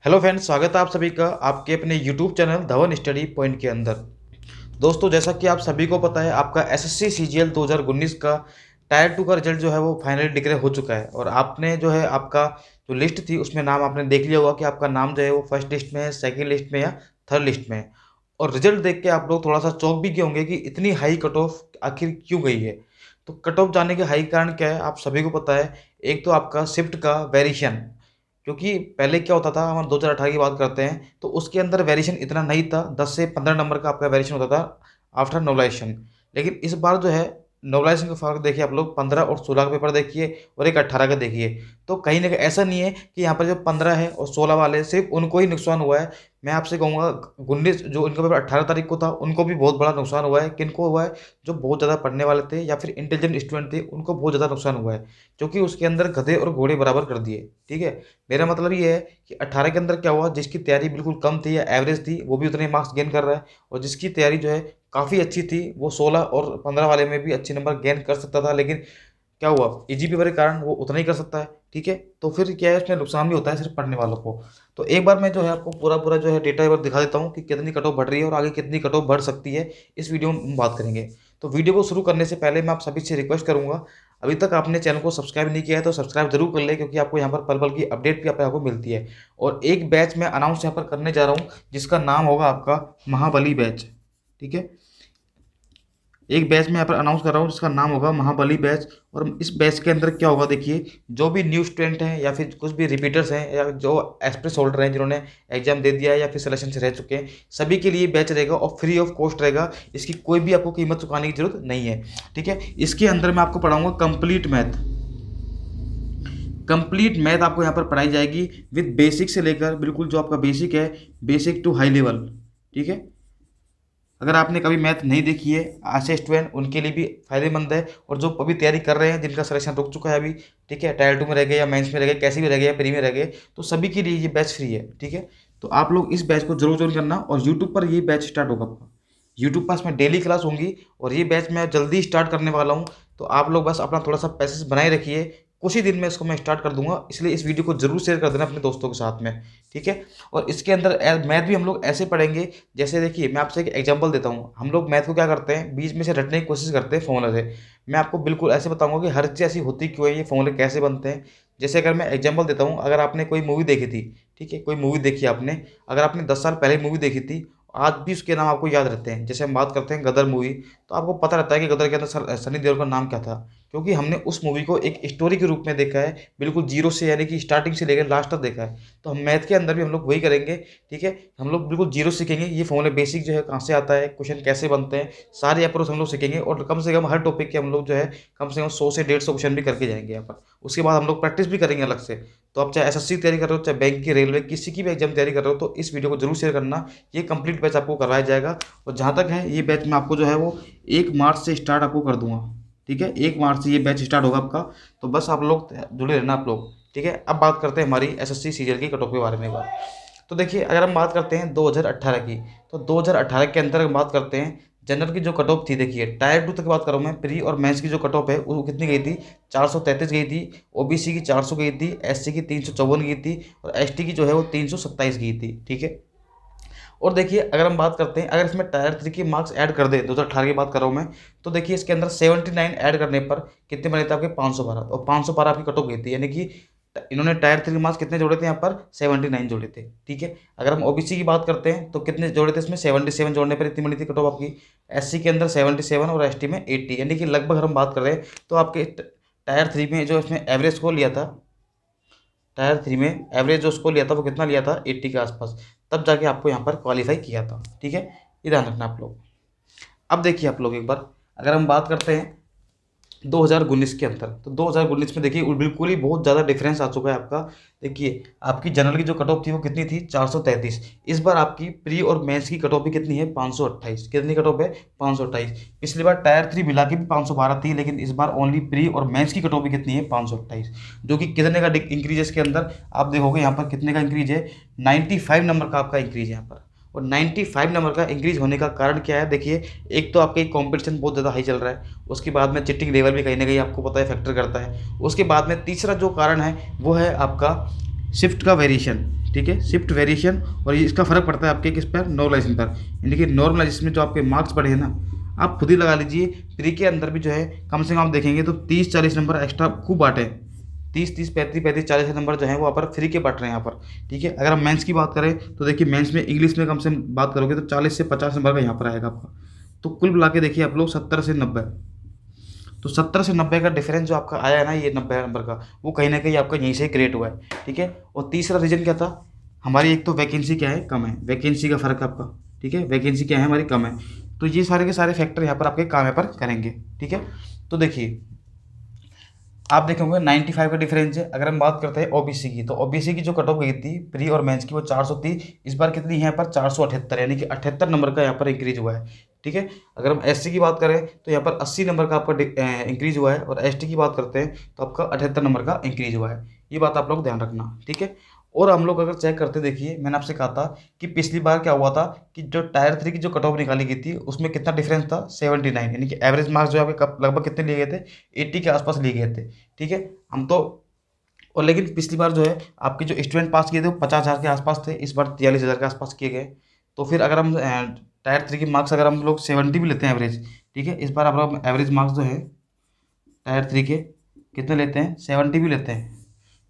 Hello friends, स्वागत है आप सभी का आपके अपने YouTube channel Dhawan study point के अंदर। दोस्तों, जैसा कि आप सभी को पता है, आपका एसएससी सीजीएल 2019 का टायर 2 का रिजल्ट जो है वो फाइनली डिक्लेयर हो चुका है। और आपने जो है आपका जो लिस्ट थी उसमें नाम आपने देख लिया होगा कि आपका नाम जो है वो फर्स्ट लिस्ट में है, सेकंड लिस्ट में या थर्ड लिस्ट में है। और रिजल्ट देख के आप लोग थोड़ा सा चौंक भी गए होंगे कि इतनी हाई कट ऑफ आखिर क्यों गई है। तो कट ऑफ जाने के हाई कारण क्या है आप सभी को पता है। एक तो आपका शिफ्ट का वेरिएशन, क्योंकि पहले क्या होता था, हम 2018 की बात करते हैं तो उसके अंदर वेरिएशन इतना नहीं था, 10 से 15 नंबर का आपका वेरिएशन होता था आफ्टर नोवलाइजेशन। लेकिन इस बार जो है नोवलाइजेशन का फर्क देखिए आप लोग, 15 और 16 का पेपर देखिए और एक 18 का देखिए। तो कहीं ना कहीं ऐसा नहीं है कि यहाँ पर जो 15 है और 16 वाले सिर्फ उनको ही नुकसान हुआ है। मैं आपसे कहूँगा 19 जो उनका पेपर 18 तारीख को था उनको भी बहुत बड़ा नुकसान हुआ है। किनको हुआ है? जो बहुत ज़्यादा पढ़ने वाले थे या फिर इंटेलिजेंट स्टूडेंट थे उनको बहुत ज़्यादा नुकसान हुआ है, क्योंकि उसके अंदर गधे और घोड़े बराबर कर दिए। ठीक है, मेरा मतलब ये है कि 18 के अंदर क्या हुआ, जिसकी तैयारी बिल्कुल कम थी या एवरेज थी वो भी उतने मार्क्स गेन कर रहा है, और जिसकी तैयारी जो है काफ़ी अच्छी थी वो 16 और 15 वाले में भी अच्छे नंबर गेन कर सकता था। लेकिन क्या हुआ, इजी पेपर के कारण वो उतना ही कर सकता है। ठीक है, तो फिर क्या है, उसमें नुकसान भी होता है सिर्फ पढ़ने वालों को। तो एक बार मैं जो है आपको पूरा पूरा जो है डेटा एक बार दिखा देता हूँ कि कितनी कट ऑफ बढ़ रही है और आगे कितनी कट ऑफ बढ़ सकती है। इस वीडियो में हम बात करेंगे। तो वीडियो को शुरू करने से पहले मैं आप सभी से रिक्वेस्ट करूंगा, अभी तक आपने चैनल को सब्सक्राइब नहीं किया है तो सब्सक्राइब जरूर कर ले, क्योंकि आपको यहाँ पर पल पल की अपडेट भी आपको मिलती है। और एक बैच मैं अनाउंस यहाँ पर करने जा रहा हूँ जिसका नाम होगा आपका महाबली बैच। ठीक है, एक बैच मैं यहाँ पर अनाउंस कर रहा हूँ जिसका नाम होगा महाबली बैच। और इस बैच के अंदर क्या होगा देखिए, जो भी न्यू स्टूडेंट हैं या फिर कुछ भी रिपीटर्स हैं या जो एक्सप्रेस होल्डर हैं जिन्होंने एग्जाम दे दिया है या फिर सिलेक्शन से रह चुके हैं, सभी के लिए बैच रहेगा और फ्री ऑफ कॉस्ट रहेगा। इसकी कोई भी आपको कीमत चुकाने की जरूरत नहीं है। ठीक है, इसके अंदर मैं आपको पढ़ाऊंगा कंप्लीट मैथ। कंप्लीट मैथ आपको यहाँ पर पढ़ाई जाएगी विद बेसिक से लेकर बिल्कुल जो आपका बेसिक है, बेसिक टू हाई लेवल। ठीक है, अगर आपने कभी मैथ नहीं देखी है, ऐसे स्टूडेंट उनके लिए भी फायदेमंद है। और जो अभी तैयारी कर रहे हैं जिनका सिलेक्शन रुक चुका है अभी, ठीक है, टायर 2 में रह गए या मेंस में रह गए, कैसे भी रह गए या प्री में रह गए, तो सभी के लिए ये बैच फ्री है। ठीक है, तो आप लोग इस बैच को जरूर ज्वाइन करना। और यूट्यूब पर ये बैच स्टार्ट होगा आपका, यूट्यूब पर इसमें डेली क्लास होंगी और ये बैच मैं जल्दी स्टार्ट करने वाला हूँ। तो आप लोग बस अपना थोड़ा सा पैसेस बनाए रखिए, कुछ ही दिन में इसको मैं स्टार्ट कर दूंगा, इसलिए इस वीडियो को जरूर शेयर कर देना अपने दोस्तों के साथ में। ठीक है, और इसके अंदर मैथ भी हम लोग ऐसे पढ़ेंगे, जैसे देखिए मैं आपसे एक एग्जांपल देता हूँ। हम लोग मैथ को क्या करते हैं, बीच में से रटने की कोशिश करते हैं फॉर्मूला से। मैं आपको बिल्कुल ऐसे बताऊंगा कि हर चीज़ ऐसी होती क्यों है, ये फॉर्मूले कैसे बनते हैं। जैसे अगर मैं एग्जांपल देता हूँ, अगर आपने कोई मूवी देखी थी, ठीक है, कोई मूवी देखी आपने, अगर आपने 10 साल पहले मूवी देखी थी, आज भी उसके नाम आपको याद रहते हैं। जैसे हम बात करते हैं गदर मूवी, तो आपको पता रहता है कि गदर के अंदर सनी देओल का नाम क्या था, क्योंकि हमने उस मूवी को एक स्टोरी के रूप में देखा है, बिल्कुल जीरो से, यानी कि स्टार्टिंग से लेकर लास्ट तक देखा है। तो हम मैथ के अंदर भी हम लोग वही करेंगे। ठीक है, हम लोग बिल्कुल जीरो सीखेंगे, ये फॉर्मूला बेसिक जो है कहाँ से आता है, क्वेश्चन कैसे बनते हैं, सारे अप्रोच हम लोग सीखेंगे। और कम से कम हर टॉपिक के हम लोग जो है कम से कम 100 से 150 क्वेश्चन भी करके जाएंगे यहाँ पर। उसके बाद हम लोग प्रैक्टिस भी करेंगे अलग से। तो आप चाहे एसएससी की तैयारी कर रहे हो, चाहे बैंक की, रेलवे, किसी की भी एग्जाम तैयारी कर रहे हो, तो इस वीडियो को जरूर शेयर करना। ये कंप्लीट बैच आपको करवाया जाएगा। और जहाँ तक है ये बैच मैं आपको जो है वो 1 मार्च से स्टार्ट आपको कर दूंगा। ठीक है, 1 मार्च से ये बैच स्टार्ट होगा आपका। तो बस आप लोग जुड़े रहना आप लोग। ठीक है, अब बात करते हैं हमारी एसएससी सीजीएल की कट ऑफ के बारे में एक बार। तो देखिए, अगर हम बात करते हैं 2018 की, तो 2018 के अंदर हम बात करते हैं जनरल की जो कट ऑफ थी। देखिए टायर 2 तक बात कर रहा हूँ मैं, प्री और मेंस की जो कट ऑफ है वो कितनी गई थी, 433 गई थी। ओबीसी की 400 गई थी, एससी की 354 गई थी, और एसटी की जो है वो 327 गई थी। ठीक है, और देखिए अगर हम बात करते हैं, अगर इसमें टायर 3 के मार्क्स ऐड कर दे, 2018 की बात कर रहा हूँ मैं, तो देखिए इसके अंदर 79 ऐड करने पर कितने बने थे आपके, 512। और 512 आपकी कट ऑफ गई थी, यानी कि इन्होंने टायर 3 के मार्क्स कितने जोड़े थे यहाँ पर, 79 जोड़े थे। ठीक है, अगर हम ओबीसी की बात करते हैं तो कितने जोड़े थे इसमें, 77 जोड़ने पर इतनी बनी थी कट ऑफ आपकी। एससी के अंदर 77 और एसटी में 80, यानी कि लगभग हम बात कर रहे हैं तो आपके टायर 3 में जो इसमें एवरेज स्कोर लिया था, टायर 3 में एवरेज जो स्कोर लिया था वो कितना लिया था, 80 के आसपास, तब जाके आपको यहाँ पर क्वालिफाई किया था। ठीक है, ये ध्यान रखना आप लोग। अब देखिए आप लोग एक बार, अगर हम बात करते हैं 2019 के अंदर, तो 2019 में देखिए बिल्कुल ही बहुत ज़्यादा डिफरेंस आ चुका है आपका। देखिए आपकी जनरल की जो कट ऑफ थी वो कितनी थी, 433। इस बार आपकी प्री और मेंस की कट ऑफ भी कितनी है, 528। कितनी कट ऑफ है, 528। पिछली बार टायर 3 मिला के भी 512 थी, लेकिन इस बार ओनली प्री और मेंस की कट ऑफ भी कितनी है, 528। जो कि कितने का इंक्रीज है इसके अंदर, आप देखोगे यहाँ पर कितने का इंक्रीज है, 95 नंबर का आपका इंक्रीज है यहाँ पर। और 95 नंबर का इंक्रीज होने का कारण क्या है, देखिए एक तो आपका कंपटीशन बहुत ज़्यादा हाई चल रहा है, उसके बाद में चिटिंग लेवल भी कहीं ना कहीं आपको पता है फैक्टर करता है। उसके बाद में तीसरा जो कारण है वो है आपका शिफ्ट का वेरिएशन, ठीक है, शिफ्ट वेरिएशन। और ये इसका फ़र्क पड़ता है आपके किस पर, नॉर्मलाइजेशन पर। यानी कि नॉर्मलाइजेशन में जो आपके मार्क्स बढ़े हैं ना, आप खुद ही लगा लीजिए, प्री के अंदर भी जो है कम से कम आप देखेंगे तो 30-40 नंबर एक्स्ट्रा खूब बांटे हैं। 30-30, 35-35, 40 नंबर जो है वो यहाँ पर फ्री के बांट रहे हैं यहाँ पर, ठीक है। अगर हम मेंस की बात करें तो देखिए मेंस में इंग्लिश में कम से कम बात करोगे तो 40 से 50 नंबर का यहाँ पर आएगा आपका। तो कुल मिला के देखिए आप लोग 70 से 90, तो 70 से 90 का डिफरेंस जो आपका आया है ना, ये 90 नंबर का, वो कहीं ना कहीं आपका यहीं से क्रिएट हुआ है, ठीक है। और तीसरा रीजन क्या था, हमारी एक तो वैकेंसी क्या है, कम है, वैकेंसी का फ़र्क है आपका, ठीक है, वैकेंसी क्या है हमारी, कम है। तो ये सारे के सारे फैक्टर यहाँ पर आपके काम यहाँ पर करेंगे, ठीक है। तो देखिए आप देखेंगे 95 का डिफरेंस है। अगर हम बात करते हैं ओबीसी की, तो ओबीसी की जो कट ऑफ गई थी प्री और मेंस की, वो 400 थी। इस बार कितनी है यहाँ पर, 478, यानी कि 78 नंबर का यहाँ पर इंक्रीज हुआ है, ठीक है। अगर हम एससी की बात करें तो यहाँ पर 80 नंबर का आपका इंक्रीज हुआ है, और एसटी की बात करते हैं तो आपका 78 नंबर का इंक्रीज हुआ है। ये बात आप लोग ध्यान रखना, ठीक है। और हम लोग अगर चेक करते, देखिए मैंने आपसे कहा था कि पिछली बार क्या हुआ था कि जो टायर 3 की जो कट ऑफ निकाली गई थी उसमें कितना डिफरेंस था, 79, यानी कि एवरेज मार्क्स जो है आपके लगभग कितने लिए गए थे, 80 के आसपास लिए गए थे, ठीक है। हम तो, और लेकिन पिछली बार जो है आपके जो स्टूडेंट पास किए थे वो 50,000 के आसपास थे, इस बार 43,000 के आसपास किए गए। तो फिर अगर हम टायर 3 की मार्क्स अगर हम लोग 70 भी लेते हैं एवरेज, ठीक है, इस बार आप लोग एवरेज मार्क्स जो है टायर 3 के कितने लेते हैं, 70 भी लेते हैं,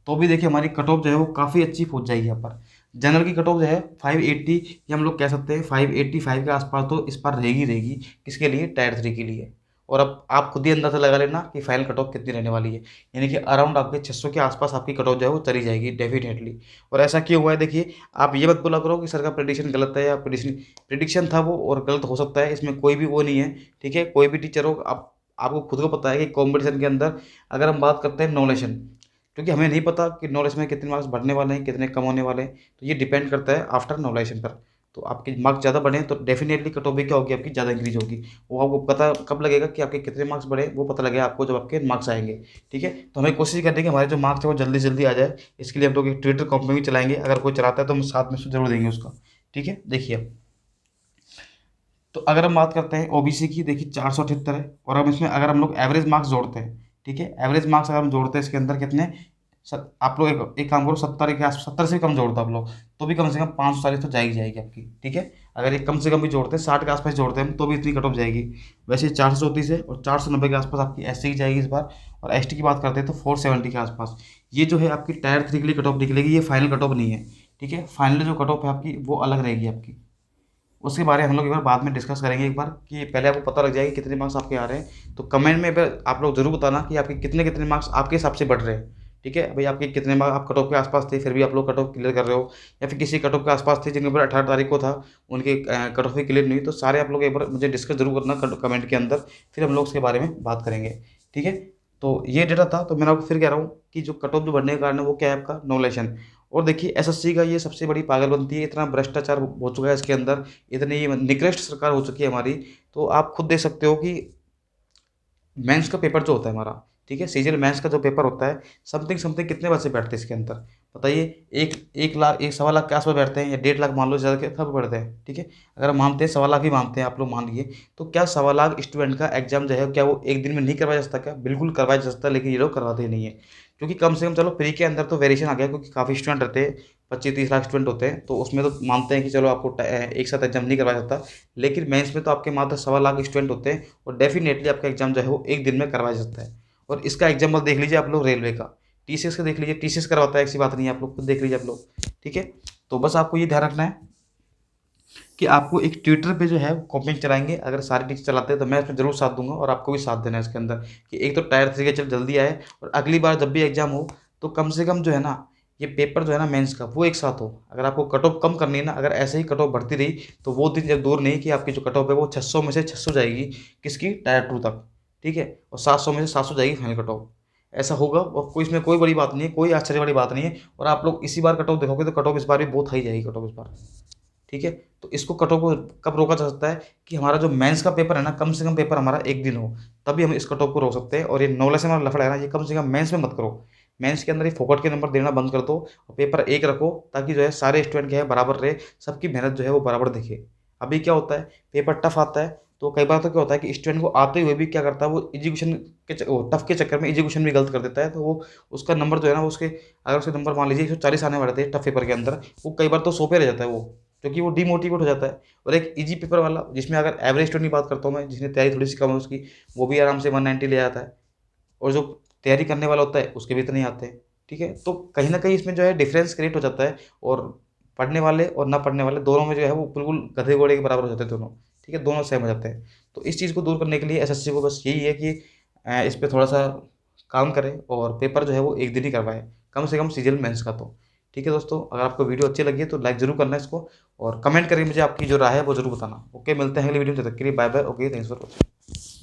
तो भी देखिए हमारी कट ऑफ जो है वो काफ़ी अच्छी पहुंच जाएगी यहाँ पर। जनरल की कट ऑफ जो है 580, ये हम लोग कह सकते हैं 585 के आसपास तो इस बार रहेगी रहेगी, किसके लिए, टायर 3 के लिए। और अब आप खुद ही अंदाजा लगा लेना कि फाइनल कट ऑफ कितनी रहने वाली है, यानी कि अराउंड आपके 600 के आसपास आपकी कट ऑफ जो है वो चली जाएगी डेफिनेटली। और ऐसा क्यों हुआ है, देखिए आप ये मत बोला करो कि सर का प्रेडिक्शन गलत है, या प्रेडिक्शन था वो और गलत हो सकता है, इसमें कोई भी वो नहीं है, ठीक है। कोई भी टीचर हो, आप आपको खुद को पता है कि कंपटीशन के अंदर अगर हम बात करते हैं नॉलेशन, क्योंकि हमें नहीं पता कि नॉलेज में कितने मार्क्स बढ़ने वाले हैं, कितने कम होने वाले हैं, तो ये डिपेंड करता है आफ्टर नॉलेशन पर। तो आपके मार्क्स ज़्यादा बढ़े तो डेफिनेटली कट ऑफ भी क्या होगी, आपकी ज़्यादा इंक्रीज होगी। वो आपको पता कब लगेगा कि आपके कितने मार्क्स बढ़े, वो पता लगेगा आपको जब आपके मार्क्स आएंगे, ठीक है। तो हमें कोशिश करनी है कि हमारे जो मार्क्स है वो जल्दी जल्दी आ जाए। इसके लिए हम लोग एक ट्विटर कॉम्प भी चलाएंगे, अगर कोई चलाता है तो हम साथ में जरूर देंगे उसका, ठीक है। देखिए अब, तो अगर हम बात करते हैं ओबीसी की, देखिए 478 है, और हम इसमें अगर हम लोग एवरेज मार्क्स जोड़ते हैं, ठीक है, एवरेज मार्क्स अगर हम जोड़ते हैं इसके अंदर कितने, आप लोग एक काम करो, 70 के आस 70 से कम जोड़ते आप लोग तो भी कम से कम 540 तो जाएगी जाएगी आपकी, ठीक है। अगर एक कम से कम भी जोड़ते हैं, 60 के आसपास जोड़ते हैं हम, तो भी इतनी कट ऑफ जाएगी। वैसे 434 है, और 490 के आसपास आपकी एससी की जाएगी इस बार। और एसटी की बात करते हैं तो 470 के आसपास। ये जो है आपकी टायर 3 के लिए कट ऑफ निकलेगी, ये फाइनल कट ऑफ नहीं है, ठीक है। फाइनल जो कट ऑफ है आपकी वो अलग रहेगी आपकी, उसके बारे में हम लोग एक बार बाद में डिस्कस करेंगे एक बार, कि पहले आपको पता लग जाएगा कि कितने मार्क्स आपके आ रहे हैं। तो कमेंट में आप लोग जरूर बताना कि आपके कितने कितने मार्क्स आपके हिसाब से बढ़ रहे हैं, ठीक है। भाई आपके कितने मार्क्स आप कट ऑफ के आसपास थे, फिर भी आप लोग कट ऑफ क्लियर कर रहे हो, या फिर किसी कट ऑफ के आसपास थे जिनके ऊपर 18 तारीख को था, उनके कट ऑफ ही क्लियर नहीं हुई, तो सारे आप लोग एक बार मुझे डिस्कस जरूर करना कमेंट के अंदर, फिर हम लोग उसके बारे में बात करेंगे, ठीक है। तो ये डेटा था, तो मैं आपको फिर कह रहा हूँ कि जो कट ऑफ जो बढ़ने के कारण है वो क्या है, आपका नॉलेशन। और देखिए एसएससी का ये सबसे बड़ी पागलबंदी है, इतना भ्रष्टाचार हो चुका है इसके अंदर, इतनी निकृष्ट सरकार हो चुकी है हमारी। तो आप खुद देख सकते हो कि मेंस का पेपर जो होता है हमारा, ठीक है, सीजल मेंस का जो पेपर होता है, समथिंग समथिंग कितने बच्चे बैठते हैं इसके अंदर, बताइए। एक लाख, एक सवा लाख के आसपास बैठते हैं, या 1.5 लाख मान लो, ज़्यादा सब बैठते हैं, ठीक है। अगर हम मानते हैं सवा लाख ही मानते हैं, आप लोग मान लिए, तो क्या सवा लाख स्टूडेंट का एग्जाम जो है क्या वो एक दिन में नहीं करवाया जा सकता, क्या बिल्कुल करवाया जा सकता है, लेकिन ये लोग करवाते ही नहीं है। क्योंकि कम से कम चलो प्री के अंदर तो वेरिएशन आ गया, क्योंकि काफ़ी स्टूडेंट रहते हैं, 25-30 लाख स्टूडेंट होते हैं, तो उसमें तो मानते हैं कि चलो आपको एक साथ एग्जाम नहीं करवाया जाता। लेकिन मेंस में तो आपके मात्र सवा लाख स्टूडेंट होते हैं, और डेफिनेटली आपका एग्जाम जो है वो एक दिन में करवाया जाता है। और इसका एग्जाम्पल देख लीजिए आप लोग रेलवे का, टीसीएस का देख लीजिए, टीसीएस करवाता है, ऐसी बात नहीं है, आप लोग खुद देख लीजिए आप लोग, ठीक है। तो बस आपको ये ध्यान रखना है कि आपको एक ट्विटर पे जो है कॉमेंट चलाएंगे, अगर सारे टीचर चलाते हैं तो मैं इसमें जरूर साथ दूंगा, और आपको भी साथ देना है इसके अंदर, कि एक तो टायर 3 के चल जल्दी आए, और अगली बार जब भी एग्जाम हो तो कम से कम जो है ना, ये पेपर जो है ना मेंस का, वो एक साथ हो। अगर आपको कट ऑफ कम करनी है ना, अगर ऐसे ही कट ऑफ बढ़ती रही तो वो दिन जब दूर नहीं कि आपकी जो कट ऑफ है वो 600 में से 600 जाएगी, किसकी, टायर 2 तक, ठीक है। और 700 में से 700 जाएगी फाइनल कट ऑफ, ऐसा होगा। और कोई इसमें कोई बड़ी बात नहीं है, कोई आश्चर्य वाली बात नहीं है। और आप लोग इसी बार कट ऑफ देखोगे तो कट ऑफ इस बार भी बहुत हाई जाएगी कट ऑफ इस बार, ठीक है। तो इसको कट ऑफ को कब रोका जा सकता है, कि हमारा जो मेंस का पेपर है ना, कम से कम पेपर हमारा एक दिन हो, तभी हम इस कट ऑफ को रोक सकते हैं। और ये नॉलेज से हमारा लफड़ा है ना, ये कम से कम मेंस में मत करो। मेंस के अंदर ही फोकट के नंबर देना बंद कर दो, और पेपर एक रखो, ताकि जो है सारे स्टूडेंट के है बराबर रहे, सबकी मेहनत जो है वो बराबर दिखे। अभी क्या होता है, पेपर टफ आता है तो कई बार तो क्या होता है कि स्टूडेंट को आते हुए भी क्या करता है, वो एजुकेशन के टफ के चक्कर में एजुकेशन भी गलत कर देता है, तो वो उसका नंबर जो है ना, वो उसके अगर उसके नंबर मान लीजिए 140 आने वाले थे टफ पेपर के अंदर, वो कई बार तो 100 पे रह जाता है वो, क्योंकि वो डिमोटिवेट हो जाता है। और एक इजी पेपर वाला, जिसमें अगर एवरेज स्टूडेंट की बात करता हूँ मैं, जिसने तैयारी थोड़ी सी कम है उसकी, वो भी आराम से 190 ले आता है, और जो तैयारी करने वाला होता है उसके भी इतने ही आते हैं। ठीक है, तो कहीं ना कहीं इसमें जो है डिफरेंस क्रिएट हो जाता है, और पढ़ने वाले और ना पढ़ने वाले दोनों में जो है वो बिल्कुल गधे घोड़े के बराबर हो जाते हैं दोनों। ठीक है, दोनों सेम हो जाते हैं। तो इस चीज़ को दूर करने के लिए एसएससी को बस यही है कि इस पे थोड़ा सा काम करें, और पेपर जो है वो एक दिन ही करवाएं, कम से कम सीजन मेंस का तो। ठीक है दोस्तों, अगर आपको वीडियो अच्छी लगी है तो लाइक जरूर करना इसको, और कमेंट करके मुझे आपकी जो राय है वो जरूर बताना। ओके, मिलते हैं अगली वीडियो में, तब तक के लिए bye bye. Okay, thanks for watching.